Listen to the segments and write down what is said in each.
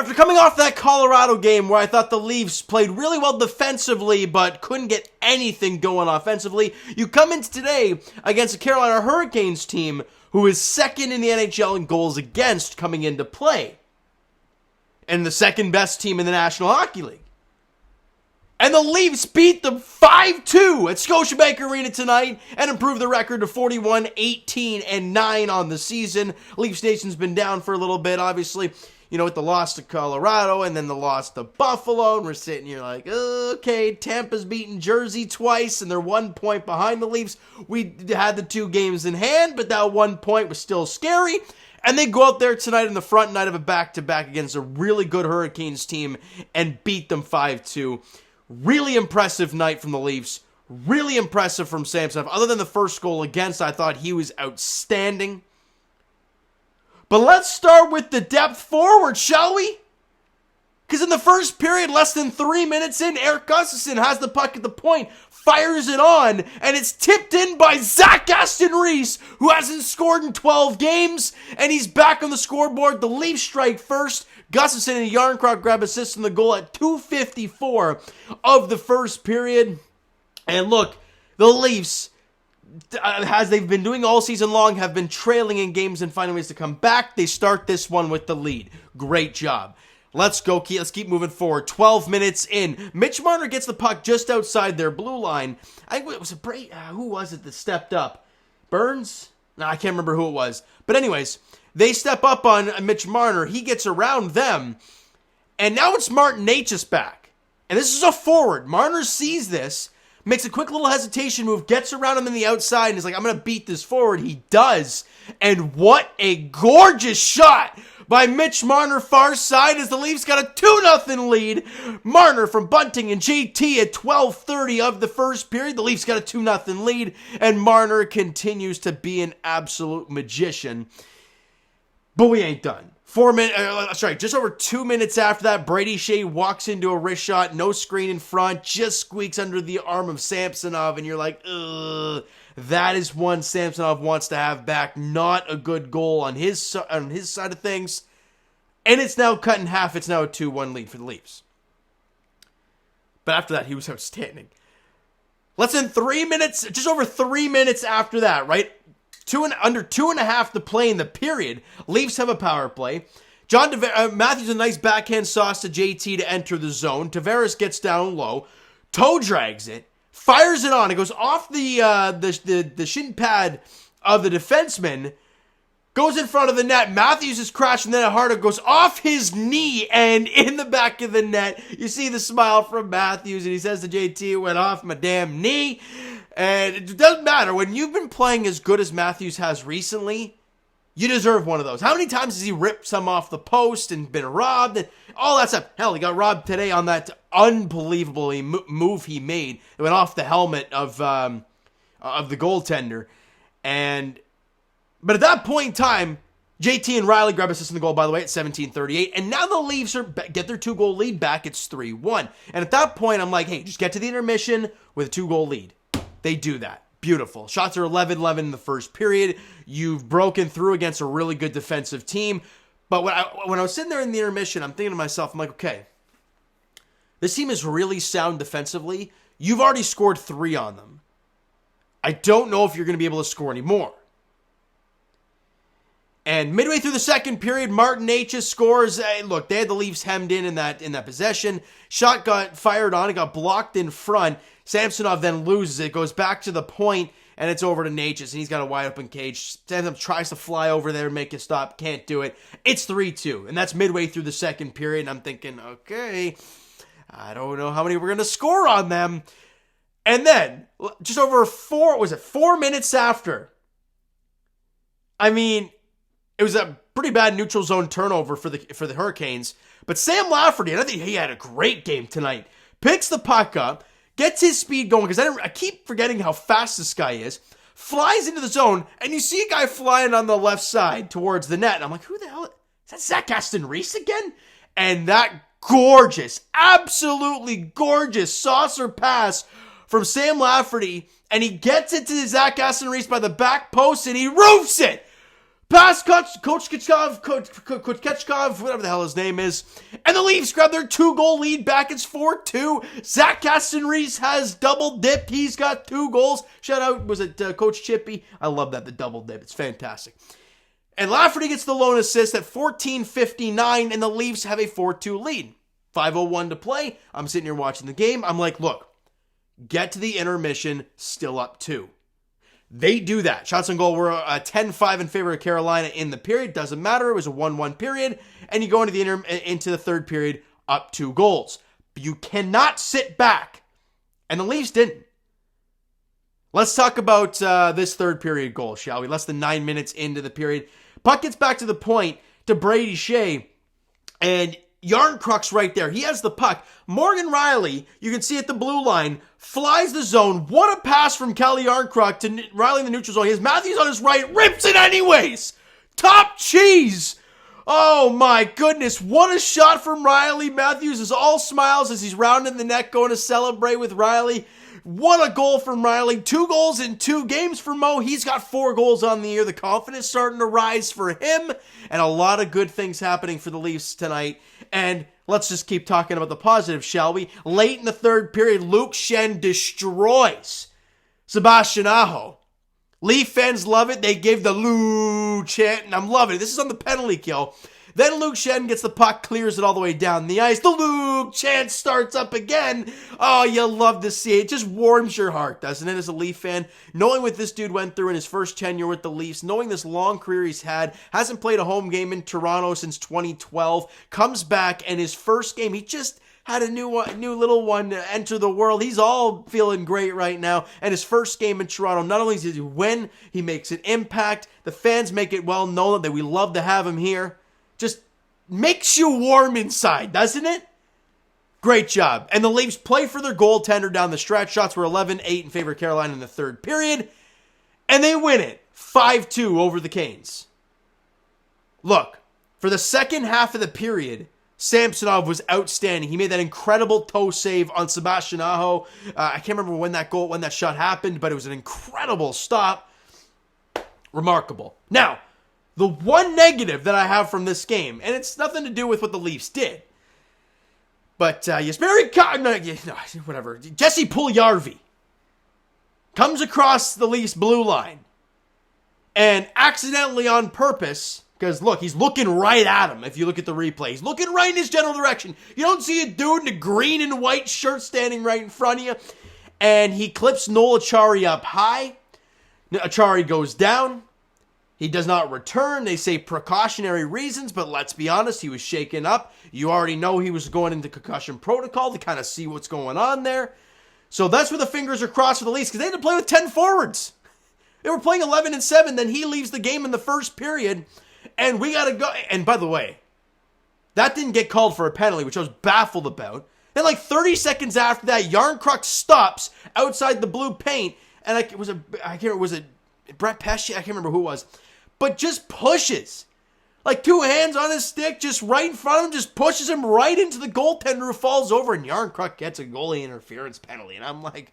After coming off that Colorado game where I thought the Leafs played really well defensively but couldn't get anything going offensively, you come into today against a Carolina Hurricanes team who is second in the NHL in goals against coming into play, and the second best team in the National Hockey League. And the Leafs beat them 5-2 at Scotiabank Arena tonight and improved the record to 41-18-9 on the season. Leafs Nation's been down for a little bit, obviously, with the loss to Colorado and then the loss to Buffalo. And we're sitting here like, okay, Tampa's beaten Jersey twice and they're 1 point behind the Leafs. We had the 2 games in hand, but that 1 point was still scary. And they go out there tonight in the front night of a back-to-back against a really good Hurricanes team and beat them 5-2. Really impressive night from the Leafs. Really impressive from Samsonov. Other than the first goal against, I thought he was outstanding. But let's start with the depth forward, shall we? Because in the first period, less than 3 minutes in, Erik Gustafsson has the puck at the point, fires it on, and it's tipped in by Aston-Reese, who hasn't scored in 12 games, and he's back on the scoreboard. The Leafs strike first. Gustafsson and Yarncroc grab assists in the goal at 2:54 of the first period. And look, the Leafs, as they've been doing all season long, have been trailing in games and finding ways to come back. They start this one with the lead. Great job. Let's go. Let's keep moving forward. 12 minutes in. Mitch Marner gets the puck just outside their blue line. I think it was who was it that stepped up? Burns? No, I can't remember who it was. But anyways, they step up on Mitch Marner. He gets around them. And now it's Martin Necas back. And this is a forward. Marner sees this, makes a quick little hesitation move, gets around him on the outside, and is like, I'm going to beat this forward. He does. And what a gorgeous shot by Mitch Marner, far side, as the Leafs got a 2-0 lead. Marner from Bunting and JT at 12:30 of the first period. The Leafs got a 2-0 lead, and Marner continues to be an absolute magician. But we ain't done. Just over 2 minutes after that, Brady Shea walks into a wrist shot, no screen in front, just squeaks under the arm of Samsonov, and you're like, ugh. That is one Samsonov wants to have back. Not a good goal on his side of things. And it's now cut in half. It's now a 2-1 lead for the Leafs. But after that, he was outstanding. Less than 3 minutes, just over 3 minutes after that, right? Under 2.5 to play in the period. Leafs have a power play. Matthews a nice backhand sauce to JT to enter the zone. Tavares gets down low. Toe drags it. Fires it on. It goes off the shin pad of the defenseman. Goes in front of the net. Matthews is crashing. Then harder goes off his knee and in the back of the net. You see the smile from Matthews, and he says to JT, "It went off my damn knee." And it doesn't matter. When you've been playing as good as Matthews has recently, you deserve one of those. How many times has he ripped some off the post and been robbed and all that stuff? Hell, he got robbed today on that unbelievable move he made. It went off the helmet of the goaltender. But at that point in time, JT and Rielly grab assist in the goal, by the way, at 17:38. And now the Leafs get their 2-goal lead back. It's 3-1. And at that point, I'm like, hey, just get to the intermission with a 2-goal lead. They do that. Beautiful. Shots are 11-11 in the first period. You've broken through against a really good defensive team. But when I was sitting there in the intermission, I'm thinking to myself, I'm like, okay, this team is really sound defensively. You've already scored 3 on them. I don't know if you're going to be able to score any more. And midway through the second period, Martin Necas scores. Look, they had the Leafs hemmed in that possession. Shot got fired on. It got blocked in front. Samsonov then loses it. Goes back to the point, and it's over to Necas, and he's got a wide open cage. Samsonov tries to fly over there and make it stop. Can't do it. It's 3-2, and that's midway through the second period. And I'm thinking, okay, I don't know how many we're going to score on them. And then, just over 4 minutes after, it was a pretty bad neutral zone turnover for the Hurricanes. But Sam Lafferty, and I think he had a great game tonight, picks the puck up, gets his speed going, because I keep forgetting how fast this guy is, flies into the zone, and you see a guy flying on the left side towards the net. And I'm like, who the hell? Is that Aston-Reese again? And that gorgeous, absolutely gorgeous saucer pass from Sam Lafferty, and he gets it to Aston-Reese by the back post, and he roofs it. Pass Kochkov, whatever the hell his name is. And the Leafs grab their 2-goal lead back. It's 4-2. Zach Aston-Reese has double dipped. He's got 2 goals. Shout out, was it Coach Chippy? I love that, the double dip. It's fantastic. And Lafferty gets the lone assist at 14:59, and the Leafs have a 4-2 lead. 5:01 to play. I'm sitting here watching the game. I'm like, look, get to the intermission, still up 2. They do that. Shots on goal were 10-5 in favor of Carolina in the period. Doesn't matter. It was a 1-1 period. And you go into the third period up 2 goals. But you cannot sit back. And the Leafs didn't. Let's talk about this third period goal, shall we? Less than 9 minutes into the period. Puck gets back to the point to Brady Shea. And Yarncrocs right there. He has the puck. Morgan Rielly, you can see at the blue line, flies the zone. What a pass from Calle Yarncroc to Rielly in the neutral zone. He has Matthews on his right, rips it anyways. Top cheese. Oh my goodness. What a shot from Rielly. Matthews is all smiles as he's rounding the net going to celebrate with Rielly. What a goal from Rielly. 2 goals in 2 games for Mo. He's got 4 goals on the year. The confidence starting to rise for him. And a lot of good things happening for the Leafs tonight. And let's just keep talking about the positives, shall we? Late in the third period, Luke Schenn destroys Sebastian Aho. Leaf fans love it. They give the Lou chant, and I'm loving it. This is on the penalty kill. Then Luke Schenn gets the puck, clears it all the way down the ice. The Luke chant starts up again. Oh, you love to see it. It just warms your heart, doesn't it, as a Leaf fan? Knowing what this dude went through in his first tenure with the Leafs, knowing this long career he's had, hasn't played a home game in Toronto since 2012, comes back, and his first game, he just had a new little one enter the world. He's all feeling great right now. And his first game in Toronto, not only does he win, he makes an impact. The fans make it well known that we love to have him here. Just makes you warm inside, doesn't it? Great job. And the Leafs play for their goaltender down the stretch. Shots were 11-8 in favor of Carolina in the third period. And they win it 5-2 over the Canes. Look, for the second half of the period, Samsonov was outstanding. He made that incredible toe save on Sebastian Aho. I can't remember when that shot happened, but it was an incredible stop. Remarkable. Now, the one negative that I have from this game, and it's nothing to do with what the Leafs did, but Jesse Puljujarvi comes across the Leafs blue line and accidentally on purpose, because look, he's looking right at him if you look at the replay. He's looking right in his general direction. You don't see a dude in a green and white shirt standing right in front of you. And he clips Noel Acciari up high. Acciari goes down. He does not return. They say precautionary reasons, but let's be honest, he was shaken up. You already know he was going into concussion protocol to kind of see what's going on there. So that's where the fingers are crossed for the Leafs, because they had to play with 10 forwards. They were playing 11-7, then he leaves the game in the first period, and we got to go. And by the way, that didn't get called for a penalty, which I was baffled about. Then like 30 seconds after that, Yarncroc stops outside the blue paint, and was it Brett Pesce? I can't remember who it was. But just pushes. Like 2 hands on his stick, just right in front of him, just pushes him right into the goaltender who falls over, and Yarncroc gets a goalie interference penalty. And I'm like,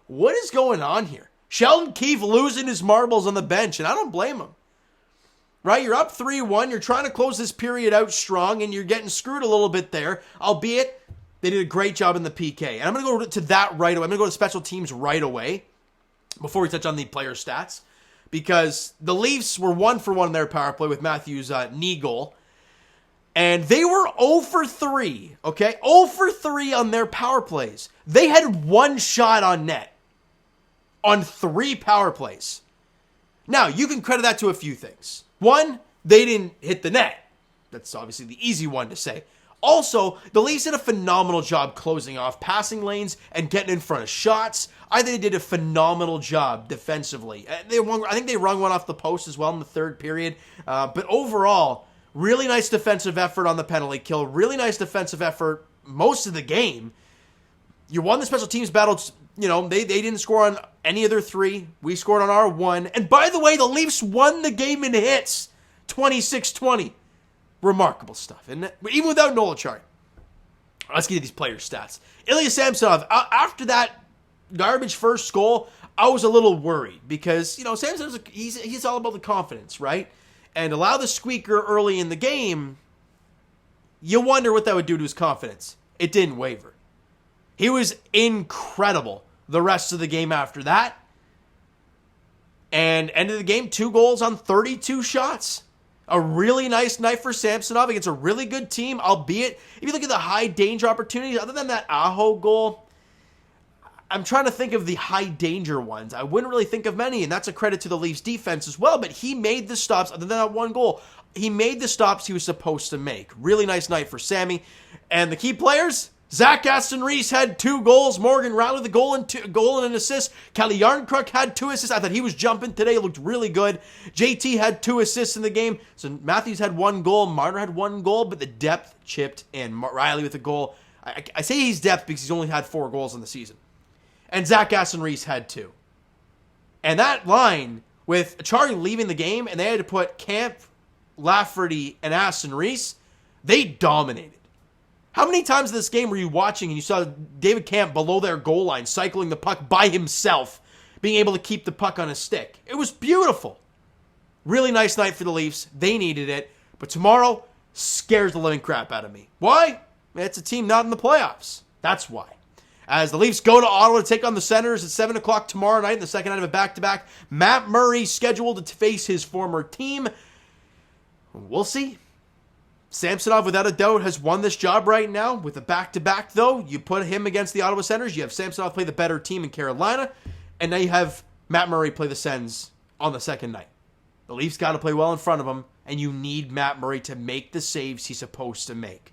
what is going on here? Sheldon Keefe losing his marbles on the bench, and I don't blame him. Right? You're up 3-1, you're trying to close this period out strong, and you're getting screwed a little bit there, albeit they did a great job in the PK. And I'm going to go to that right away. I'm going to go to special teams right away before we touch on the player stats. Because the Leafs were 1 for 1 in their power play with Matthews' knee goal. And they were 0 for 3, okay? 0 for 3 on their power plays. They had 1 shot on net on 3 power plays. Now, you can credit that to a few things. 1, they didn't hit the net. That's obviously the easy one to say. Also, the Leafs did a phenomenal job closing off passing lanes and getting in front of shots. I think they did a phenomenal job defensively. I think they wrung one off the post as well in the third period. But overall, really nice defensive effort on the penalty kill. Really nice defensive effort most of the game. You won the special teams battle. You know, they didn't score on any of their 3. We scored on our 1. And by the way, the Leafs won the game in hits. 26-20. Remarkable stuff, isn't it? Even without Noel Acciari. Let's get to these player stats. Ilya Samsonov, after that garbage first goal, I was a little worried because, you know, Samsonov's he's all about the confidence, right? and allow the squeaker early in the game, you wonder what that would do to his confidence. It didn't waver. He was incredible the rest of the game after that. And ended the game 2 goals on 32 shots. A really nice night for Samsonov against a really good team, albeit if you look at the high danger opportunities, other than that Aho goal, I'm trying to think of the high danger ones. I wouldn't really think of many, and that's a credit to the Leafs defense as well, but he made the stops, other than that 1 goal. He made the stops he was supposed to make. Really nice night for Sammy. And the key players, Aston-Reese had 2 goals. Morgan Rielly with a goal and an assist. Kalle Järnkrok had 2 assists. I thought he was jumping today. It looked really good. JT had 2 assists in the game. So Matthews had 1 goal. Marner had 1 goal, but the depth chipped in. Rielly with a goal. I say he's depth because he's only had 4 goals in the season. And Aston-Reese had 2. And that line, with Achari leaving the game, and they had to put Camp, Lafferty, and Aston-Reese, they dominated. How many times in this game were you watching and you saw David Camp below their goal line cycling the puck by himself, being able to keep the puck on his stick? It was beautiful. Really nice night for the Leafs. They needed it. But tomorrow scares the living crap out of me. Why? It's a team not in the playoffs. That's why. As the Leafs go to Ottawa to take on the Senators at 7 o'clock tomorrow night, the second night of a back-to-back. Matt Murray scheduled to face his former team. We'll see. Samsonov, without a doubt, has won this job right now. With a back-to-back, though, you put him against the Ottawa Senators. You have Samsonov play the better team in Carolina. And now you have Matt Murray play the Sens on the second night. The Leafs got to play well in front of him, and you need Matt Murray to make the saves he's supposed to make.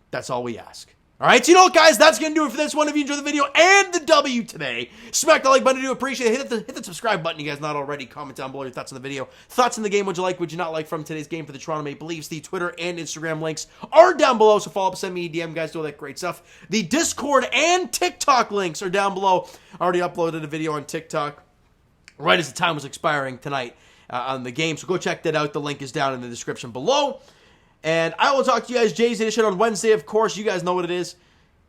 That's all we ask. All right, so you know what, guys? That's going to do it for this one. If you enjoyed the video and the W today, smack the like button. I do appreciate it. Hit the subscribe button, you guys not already. Comment down below your thoughts on the video. Thoughts on the game. Would you like, would you not like from today's game for the Toronto Maple Leafs? The Twitter and Instagram links are down below, so follow up, send me a DM, guys. Do all that great stuff. The Discord and TikTok links are down below. I already uploaded a video on TikTok right as the time was expiring tonight on the game, so go check that out. The link is down in the description below. And I will talk to you guys Jay's Edition on Wednesday, of course. You guys know what it is.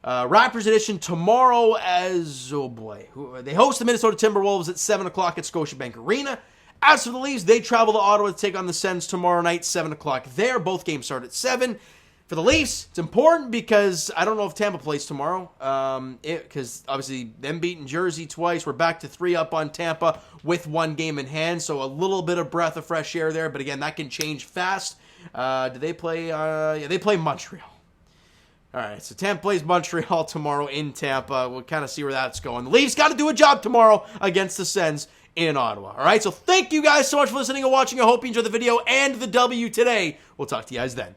Raptors Edition tomorrow as, oh boy, they host the Minnesota Timberwolves at 7 o'clock at Scotiabank Arena. As for the Leafs, they travel to Ottawa to take on the Sens tomorrow night, 7 o'clock there. Both games start at 7. For the Leafs, it's important because I don't know if Tampa plays tomorrow. Because obviously them beating Jersey twice. We're back to 3 up on Tampa with 1 game in hand. So a little bit of breath of fresh air there. But again, that can change fast. Do they play? Yeah, they play Montreal. All right, so Tampa plays Montreal tomorrow in Tampa. We'll kind of see where that's going. The Leafs got to do a job tomorrow against the Sens in Ottawa. All right, so thank you guys so much for listening and watching. I hope you enjoyed the video and the W today. We'll talk to you guys then.